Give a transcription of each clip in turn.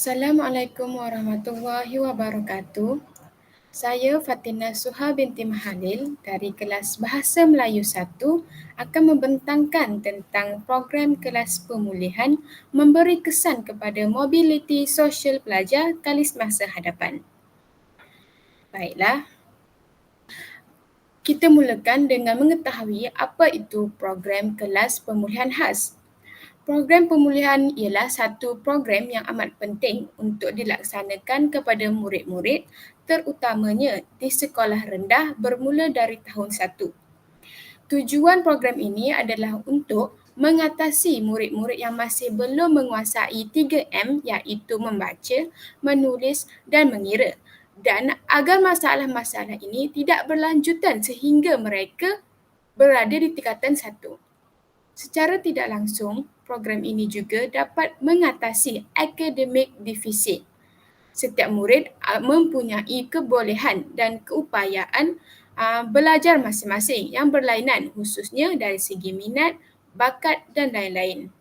Assalamualaikum warahmatullahi wabarakatuh. Saya Fatina Suha binti Mahalil dari kelas Bahasa Melayu 1 akan membentangkan tentang program kelas pemulihan memberi kesan kepada mobiliti sosial pelajar kali semasa hadapan. Baiklah, kita mulakan dengan mengetahui apa itu program kelas pemulihan khas. Program pemulihan ialah satu program yang amat penting untuk dilaksanakan kepada murid-murid terutamanya di sekolah rendah bermula dari tahun 1. Tujuan program ini adalah untuk mengatasi murid-murid yang masih belum menguasai 3M iaitu membaca, menulis dan mengira dan agar masalah-masalah ini tidak berlanjutan sehingga mereka berada di tingkatan 1. Secara tidak langsung, program ini juga dapat mengatasi akademik defisit. Setiap murid mempunyai kebolehan dan keupayaan belajar masing-masing yang berlainan khususnya dari segi minat, bakat dan lain-lain.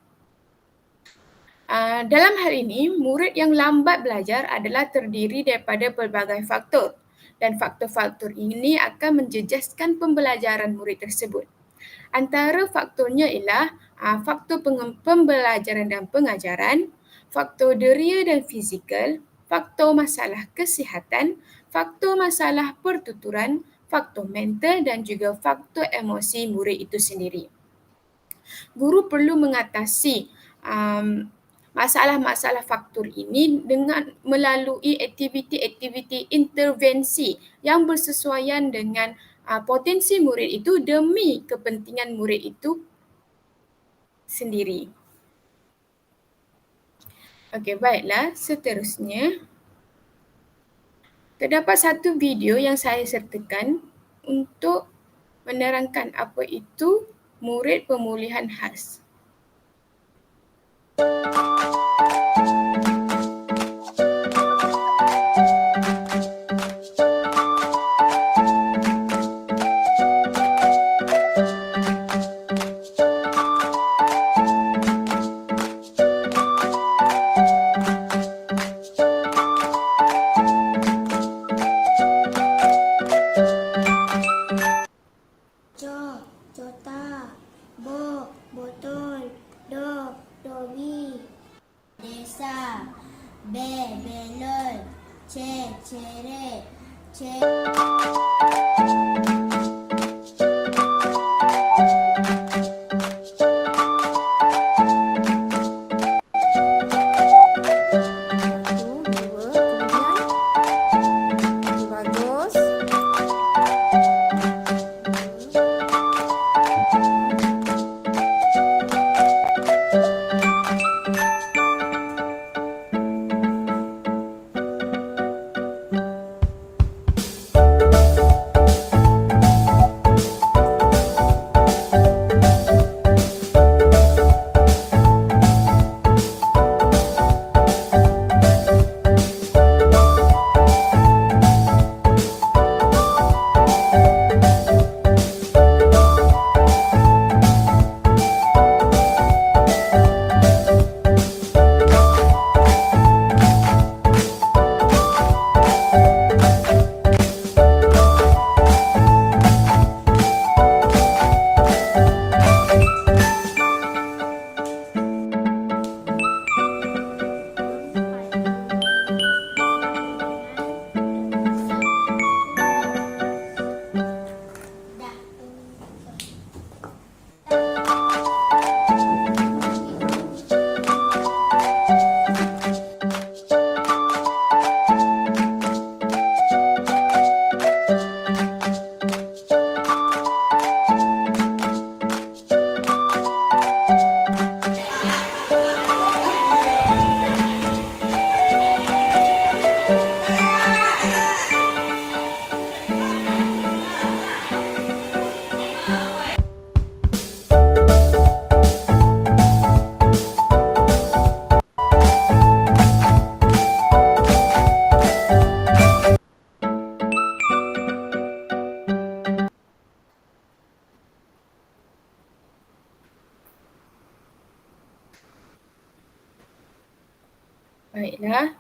Dalam hal ini, murid yang lambat belajar adalah terdiri daripada pelbagai faktor dan faktor-faktor ini akan menjejaskan pembelajaran murid tersebut. Antara faktornya ialah faktor pembelajaran dan pengajaran, faktor deria dan fizikal, faktor masalah kesihatan, faktor masalah pertuturan, faktor mental dan juga faktor emosi murid itu sendiri. Guru perlu mengatasi masalah-masalah faktor ini dengan melalui aktiviti-aktiviti intervensi yang bersesuaian dengan potensi murid itu demi kepentingan murid itu sendiri. Okey, baiklah. Seterusnya, terdapat satu video yang saya sertakan untuk menerangkan apa itu murid pemulihan khas. Jota, bo, botol, do, dobi. Baiklah.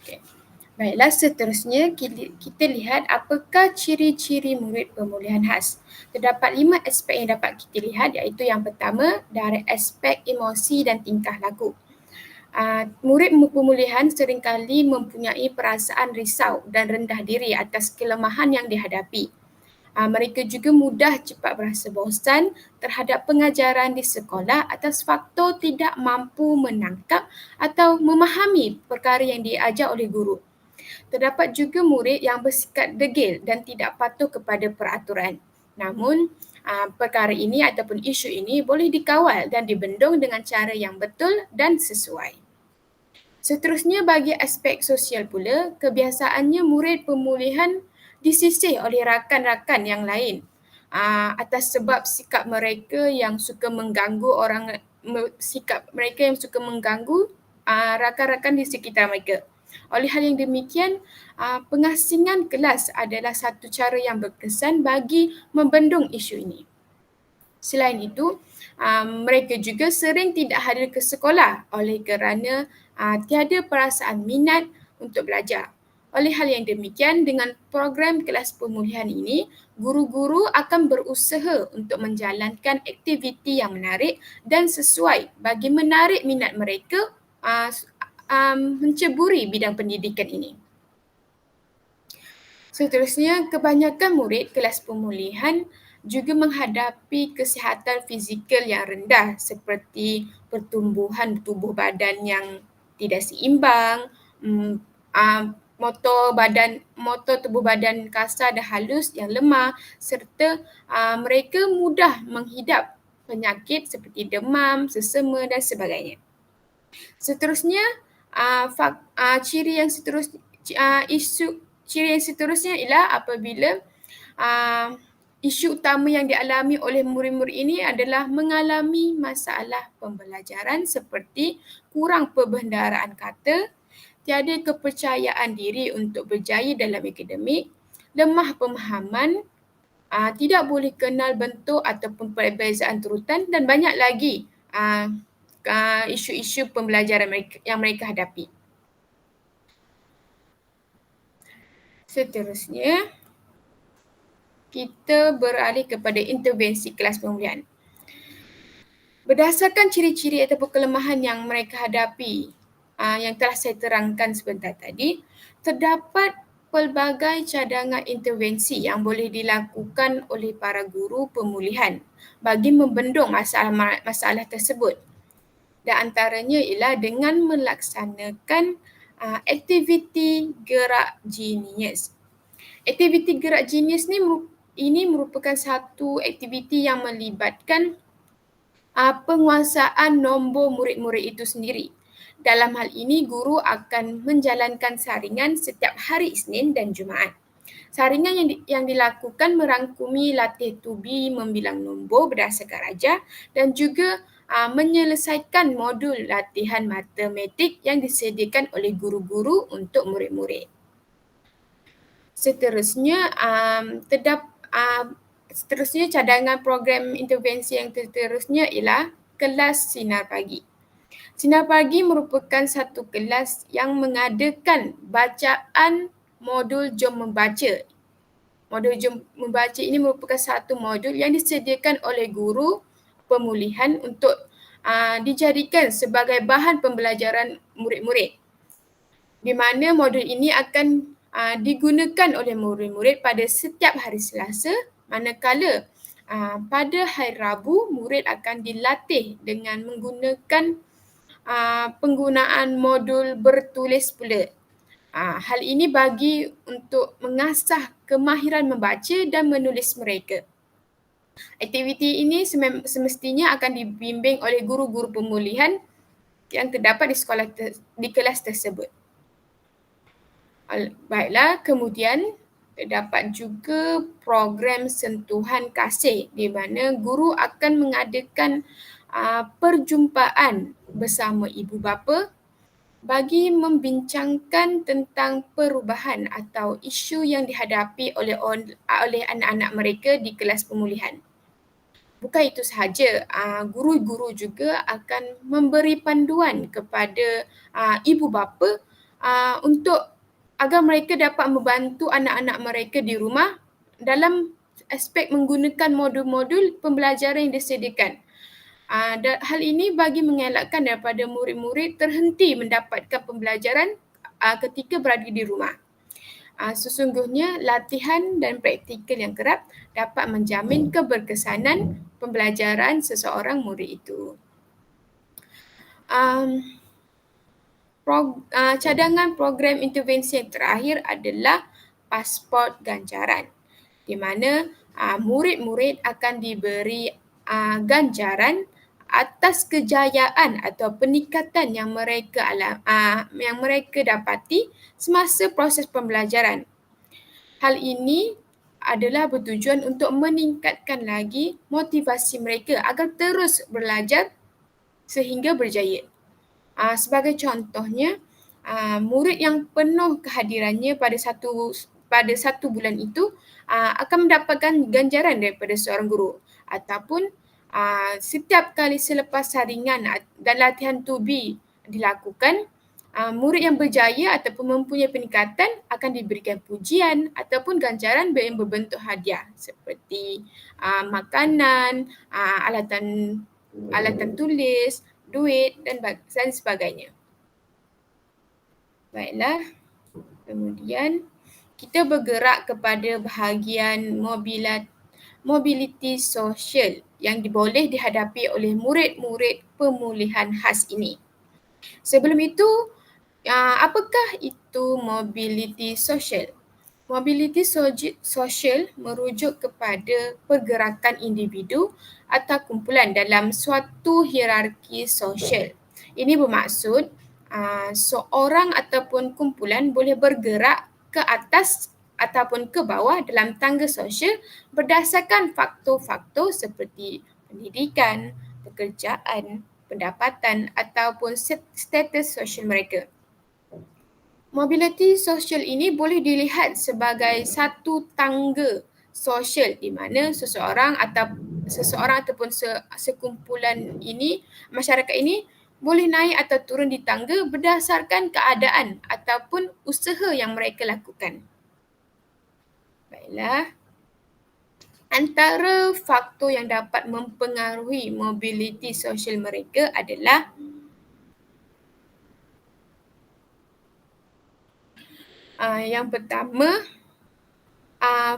Okay. Baiklah, seterusnya kita lihat apakah ciri-ciri murid pemulihan khas. Terdapat 5 aspek yang dapat kita lihat, iaitu yang pertama dari aspek emosi dan tingkah laku. Murid pemulihan seringkali mempunyai perasaan risau dan rendah diri atas kelemahan yang dihadapi. Mereka juga mudah cepat berasa bosan terhadap pengajaran di sekolah atas faktor tidak mampu menangkap atau memahami perkara yang diajar oleh guru. Terdapat juga murid yang bersikap degil dan tidak patuh kepada peraturan. Namun, perkara ini ataupun isu ini boleh dikawal dan dibendung dengan cara yang betul dan sesuai. Seterusnya, bagi aspek sosial pula, kebiasaannya murid pemulihan disisih oleh rakan-rakan yang lain atas sebab sikap mereka yang suka mengganggu rakan-rakan di sekitar mereka. Oleh hal yang demikian, pengasingan kelas adalah satu cara yang berkesan bagi membendung isu ini. Selain itu, mereka juga sering tidak hadir ke sekolah oleh kerana tiada perasaan minat untuk belajar. Oleh hal yang demikian, dengan program kelas pemulihan ini, guru-guru akan berusaha untuk menjalankan aktiviti yang menarik dan sesuai bagi menarik minat mereka menceburi bidang pendidikan ini. Seterusnya, kebanyakan murid kelas pemulihan juga menghadapi kesihatan fizikal yang rendah seperti pertumbuhan tubuh badan yang tidak seimbang, motor tubuh badan kasar dan halus yang lemah, serta mereka mudah menghidap penyakit seperti demam, sesama dan sebagainya. Seterusnya, ciri yang seterusnya ialah apabila isu utama yang dialami oleh murid-murid ini adalah mengalami masalah pembelajaran seperti kurang perbendaharaan kata, tiada kepercayaan diri untuk berjaya dalam akademik, lemah pemahaman, tidak boleh kenal bentuk ataupun perbezaan turutan dan banyak lagi isu-isu pembelajaran yang mereka hadapi. Seterusnya, kita beralih kepada intervensi kelas pemulihan. Berdasarkan ciri-ciri ataupun kelemahan yang mereka hadapi yang telah saya terangkan sebentar tadi, terdapat pelbagai cadangan intervensi yang boleh dilakukan oleh para guru pemulihan bagi membendung masalah tersebut. Dan antaranya ialah dengan melaksanakan aktiviti gerak jenius. Aktiviti gerak jenius ini merupakan satu aktiviti yang melibatkan penguasaan nombor murid-murid itu sendiri. Dalam hal ini, guru akan menjalankan saringan setiap hari Isnin dan Jumaat. Saringan yang dilakukan merangkumi latih tubi membilang nombor berdasarkan rajah dan juga menyelesaikan modul latihan matematik yang disediakan oleh guru-guru untuk murid-murid. Seterusnya, cadangan program intervensi yang seterusnya ialah kelas sinar pagi. Sinar pagi merupakan satu kelas yang mengadakan bacaan modul Jom Membaca. Modul Jom Membaca ini merupakan satu modul yang disediakan oleh guru pemulihan untuk dijadikan sebagai bahan pembelajaran murid-murid. Di mana modul ini akan digunakan oleh murid-murid pada setiap hari Selasa, manakala pada hari Rabu murid akan dilatih dengan menggunakan penggunaan modul bertulis pula. Hal ini bagi untuk mengasah kemahiran membaca dan menulis mereka. Aktiviti ini semestinya akan dibimbing oleh guru-guru pemulihan yang terdapat di kelas tersebut. Baiklah, kemudian terdapat juga program sentuhan kasih di mana guru akan mengadakan perjumpaan bersama ibu bapa bagi membincangkan tentang perubahan atau isu yang dihadapi oleh anak-anak mereka di kelas pemulihan. Bukan itu sahaja, guru-guru juga akan memberi panduan kepada ibu bapa untuk agar mereka dapat membantu anak-anak mereka di rumah dalam aspek menggunakan modul-modul pembelajaran yang disediakan. Hal ini bagi mengelakkan daripada murid-murid terhenti mendapatkan pembelajaran ketika berada di rumah. Sesungguhnya latihan dan praktikal yang kerap dapat menjamin keberkesanan pembelajaran seseorang murid itu. Cadangan program intervensi yang terakhir adalah pasport ganjaran, di mana murid-murid akan diberi ganjaran atas kejayaan atau peningkatan yang mereka dapati semasa proses pembelajaran. Hal ini adalah bertujuan untuk meningkatkan lagi motivasi mereka agar terus belajar sehingga berjaya. Sebagai contohnya, murid yang penuh kehadirannya pada satu bulan itu akan mendapatkan ganjaran daripada seorang guru, ataupun setiap kali selepas saringan dan latihan tubi dilakukan, murid yang berjaya ataupun mempunyai peningkatan akan diberikan pujian ataupun ganjaran yang berbentuk hadiah seperti makanan, alatan tulis, duit dan sebagainya. Baiklah, kemudian kita bergerak kepada bahagian mobiliti sosial yang boleh dihadapi oleh murid-murid pemulihan khas ini. Sebelum itu, apakah itu mobiliti sosial? Mobiliti sosial merujuk kepada pergerakan individu atau kumpulan dalam suatu hierarki sosial. Ini bermaksud seorang ataupun kumpulan boleh bergerak ke atas ataupun ke bawah dalam tangga sosial berdasarkan faktor-faktor seperti pendidikan, pekerjaan, pendapatan ataupun status sosial mereka. Mobiliti sosial ini boleh dilihat sebagai satu tangga sosial di mana seseorang ataupun sekumpulan ini, masyarakat ini boleh naik atau turun di tangga berdasarkan keadaan ataupun usaha yang mereka lakukan. Baiklah. Antara faktor yang dapat mempengaruhi mobiliti sosial mereka adalah yang pertama,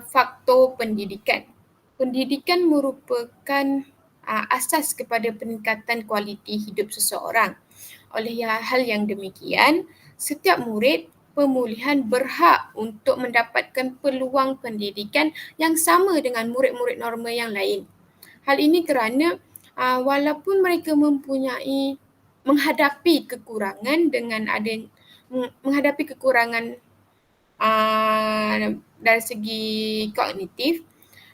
faktor pendidikan. Pendidikan merupakan asas kepada peningkatan kualiti hidup seseorang. Oleh hal yang demikian, setiap murid pemulihan berhak untuk mendapatkan peluang pendidikan yang sama dengan murid-murid normal yang lain. Hal ini kerana walaupun mereka menghadapi kekurangan dari segi kognitif,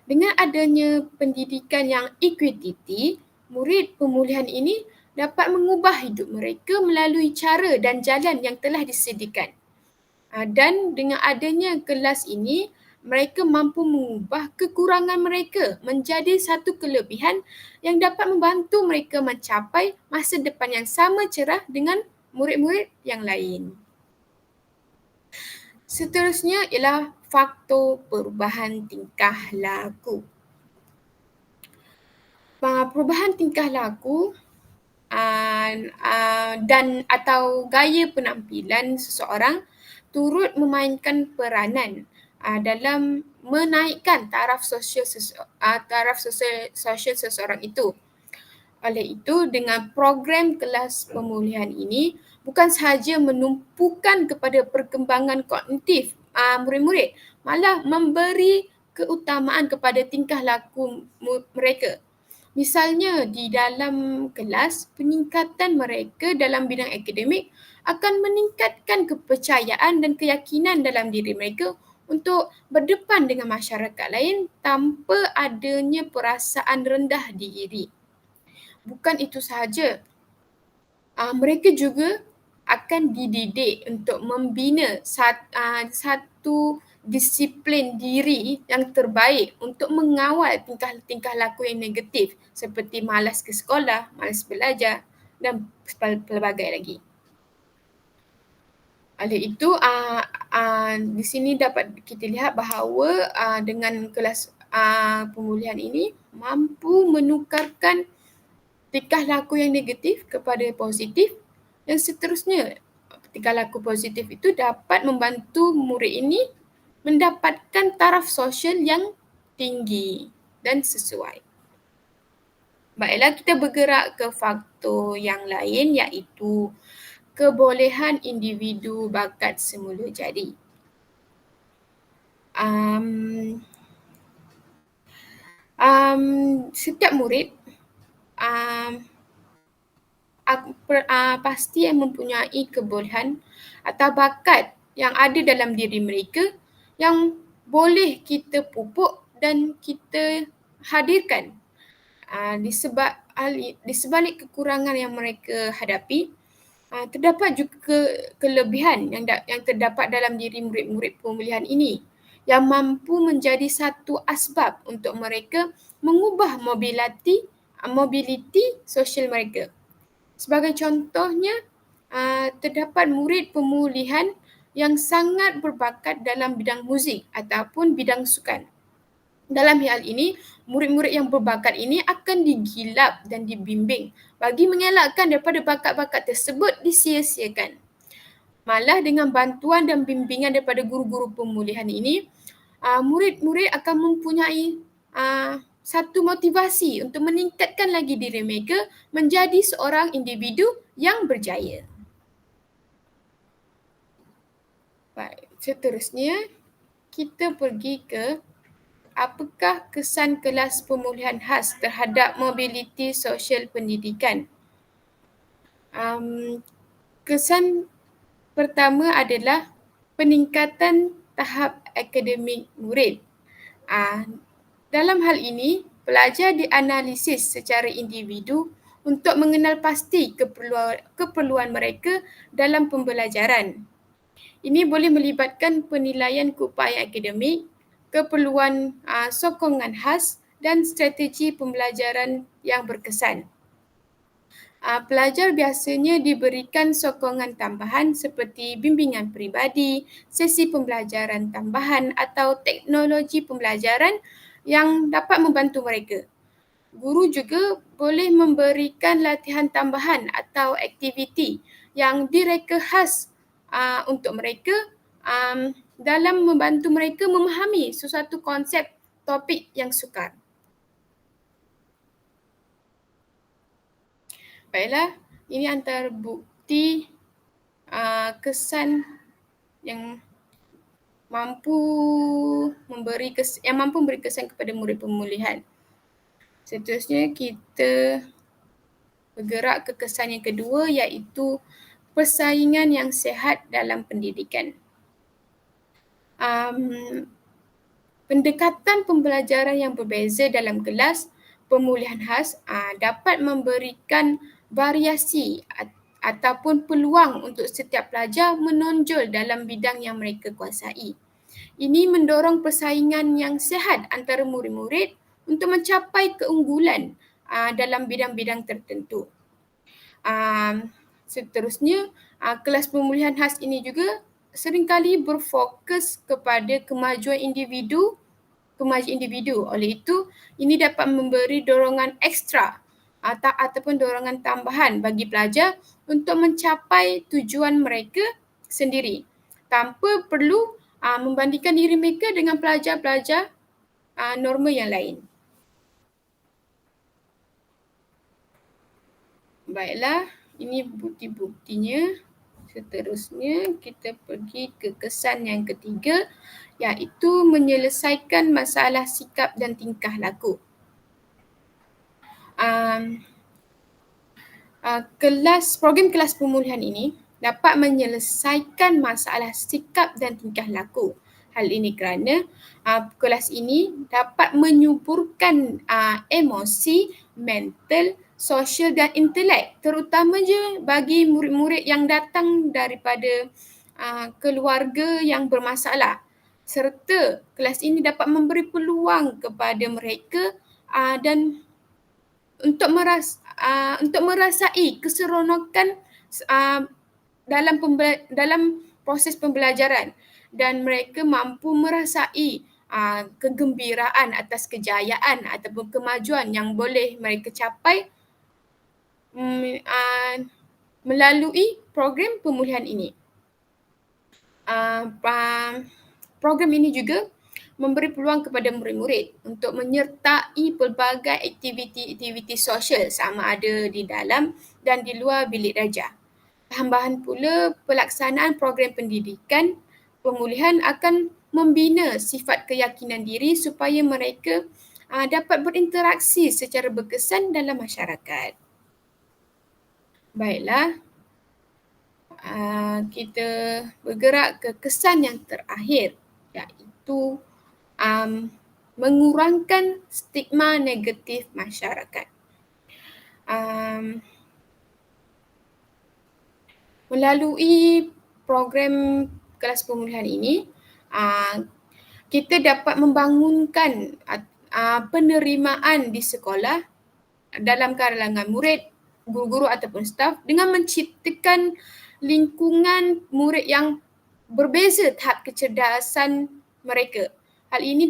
dengan adanya pendidikan yang ekuiti, murid pemulihan ini dapat mengubah hidup mereka melalui cara dan jalan yang telah disediakan. Dan dengan adanya kelas ini, mereka mampu mengubah kekurangan mereka menjadi satu kelebihan yang dapat membantu mereka mencapai masa depan yang sama cerah dengan murid-murid yang lain. Seterusnya ialah faktor perubahan tingkah laku. Perubahan tingkah laku dan atau gaya penampilan seseorang turut memainkan peranan dalam menaikkan taraf sosial seseorang itu. Oleh itu, dengan program kelas pemulihan ini bukan sahaja menumpukan kepada perkembangan kognitif murid-murid, malah memberi keutamaan kepada tingkah laku mereka. Misalnya di dalam kelas, peningkatan mereka dalam bidang akademik akan meningkatkan kepercayaan dan keyakinan dalam diri mereka untuk berdepan dengan masyarakat lain tanpa adanya perasaan rendah diri. Bukan itu sahaja, mereka juga akan dididik untuk membina satu disiplin diri yang terbaik untuk mengawal tingkah laku yang negatif seperti malas ke sekolah, malas belajar dan pelbagai lagi. Oleh itu, di sini dapat kita lihat bahawa dengan kelas pemulihan ini mampu menukarkan tingkah laku yang negatif kepada positif dan seterusnya. Tingkah laku positif itu dapat membantu murid ini mendapatkan taraf sosial yang tinggi dan sesuai. Baiklah, kita bergerak ke faktor yang lain iaitu kebolehan individu bakat semula jadi. Setiap murid pasti yang mempunyai kebolehan atau bakat yang ada dalam diri mereka yang boleh kita pupuk dan kita hadirkan. Di sebalik kekurangan yang mereka hadapi, terdapat juga kelebihan yang terdapat dalam diri murid-murid pemulihan ini yang mampu menjadi satu asbab untuk mereka mengubah mobiliti sosial mereka. Sebagai contohnya, terdapat murid pemulihan yang sangat berbakat dalam bidang muzik ataupun bidang sukan. Dalam hal ini, murid-murid yang berbakat ini akan digilap dan dibimbing bagi mengelakkan daripada bakat-bakat tersebut disia-siakan. Malah dengan bantuan dan bimbingan daripada guru-guru pemulihan ini, murid-murid akan mempunyai satu motivasi untuk meningkatkan lagi diri mereka menjadi seorang individu yang berjaya. Baik, seterusnya kita pergi ke apakah kesan kelas pemulihan khas terhadap mobiliti sosial pendidikan. Kesan pertama adalah peningkatan tahap akademik murid. Dalam hal ini, pelajar dianalisis secara individu untuk mengenal pasti keperluan mereka dalam pembelajaran. Ini boleh melibatkan penilaian keupayaan akademik, keperluan sokongan khas dan strategi pembelajaran yang berkesan. Pelajar biasanya diberikan sokongan tambahan seperti bimbingan peribadi, sesi pembelajaran tambahan atau teknologi pembelajaran yang dapat membantu mereka. Guru juga boleh memberikan latihan tambahan atau aktiviti yang direka khas untuk mereka dalam membantu mereka memahami sesuatu konsep topik yang sukar. Baiklah, ini antara bukti kesan yang mampu memberi kesan kepada murid pemulihan. Seterusnya kita bergerak ke kesan yang kedua iaitu persaingan yang sihat dalam pendidikan. Pendekatan pembelajaran yang berbeza dalam kelas pemulihan khas dapat memberikan variasi ataupun peluang untuk setiap pelajar menonjol dalam bidang yang mereka kuasai. Ini mendorong persaingan yang sihat antara murid-murid untuk mencapai keunggulan dalam bidang-bidang tertentu. Seterusnya, kelas pemulihan khas ini juga seringkali berfokus kepada kemajuan individu. Oleh itu, ini dapat memberi dorongan ekstra ataupun dorongan tambahan bagi pelajar untuk mencapai tujuan mereka sendiri tanpa perlu membandingkan diri mereka dengan pelajar-pelajar normal yang lain. Baiklah, ini bukti-buktinya. Seterusnya kita pergi ke kesan yang ketiga, iaitu menyelesaikan masalah sikap dan tingkah laku. Program kelas pemulihan ini dapat menyelesaikan masalah sikap dan tingkah laku. Hal ini kerana kelas ini dapat menyuburkan emosi, mental, sosial dan intelek, terutamanya bagi murid-murid yang datang daripada keluarga yang bermasalah. Serta kelas ini dapat memberi peluang kepada mereka dan untuk merasai keseronokan dalam proses pembelajaran dan mereka mampu merasai kegembiraan atas kejayaan ataupun kemajuan yang boleh mereka capai melalui program pemulihan ini. Program ini juga memberi peluang kepada murid-murid untuk menyertai pelbagai aktiviti-aktiviti sosial sama ada di dalam dan di luar bilik darjah. Tambahan pula, pelaksanaan program pendidikan pemulihan akan membina sifat keyakinan diri supaya mereka dapat berinteraksi secara berkesan dalam masyarakat. Baiklah, kita bergerak ke kesan yang terakhir, iaitu mengurangkan stigma negatif masyarakat. Melalui program kelas pemulihan ini, kita dapat membangunkan penerimaan di sekolah dalam kalangan murid, guru-guru ataupun staf dengan menciptakan lingkungan murid yang berbeza tahap kecerdasan mereka. Hal ini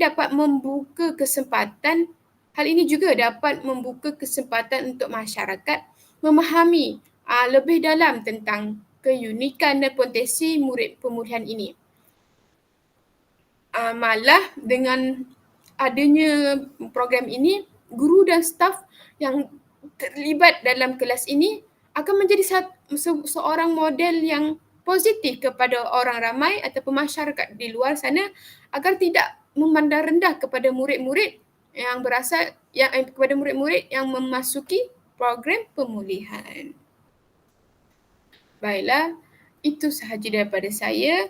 juga dapat membuka kesempatan untuk masyarakat memahami lebih dalam tentang keunikan dan potensi murid pemulihan ini. Malah dengan adanya program ini, guru dan staf yang terlibat dalam kelas ini akan menjadi seorang model yang positif kepada orang ramai ataupun masyarakat di luar sana agar tidak memandang rendah kepada murid-murid yang memasuki program pemulihan. Baiklah, itu sahaja daripada saya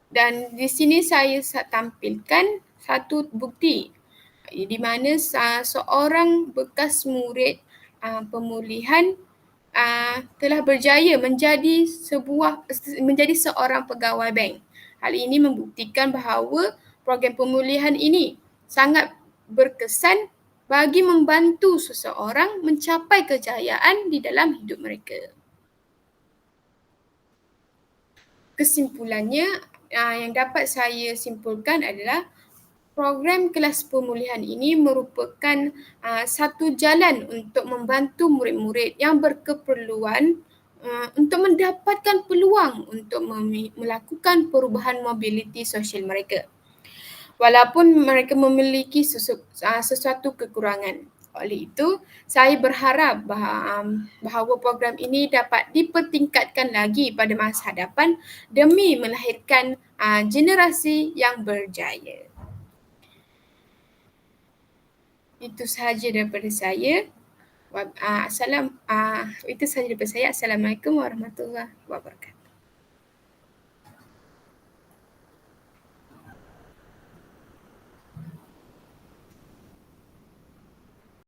dan di sini saya tampilkan satu bukti di mana seorang bekas murid pemulihan telah berjaya menjadi seorang pegawai bank. Hal ini membuktikan bahawa program pemulihan ini sangat berkesan bagi membantu seseorang mencapai kejayaan di dalam hidup mereka. Kesimpulannya, yang dapat saya simpulkan adalah program kelas pemulihan ini merupakan satu jalan untuk membantu murid-murid yang berkeperluan untuk mendapatkan peluang untuk melakukan perubahan mobiliti sosial mereka. Walaupun mereka memiliki sesuatu kekurangan. Oleh itu, saya berharap bahawa program ini dapat dipertingkatkan lagi pada masa hadapan demi melahirkan generasi yang berjaya. Itu sahaja daripada saya. Assalamualaikum warahmatullahi wabarakatuh.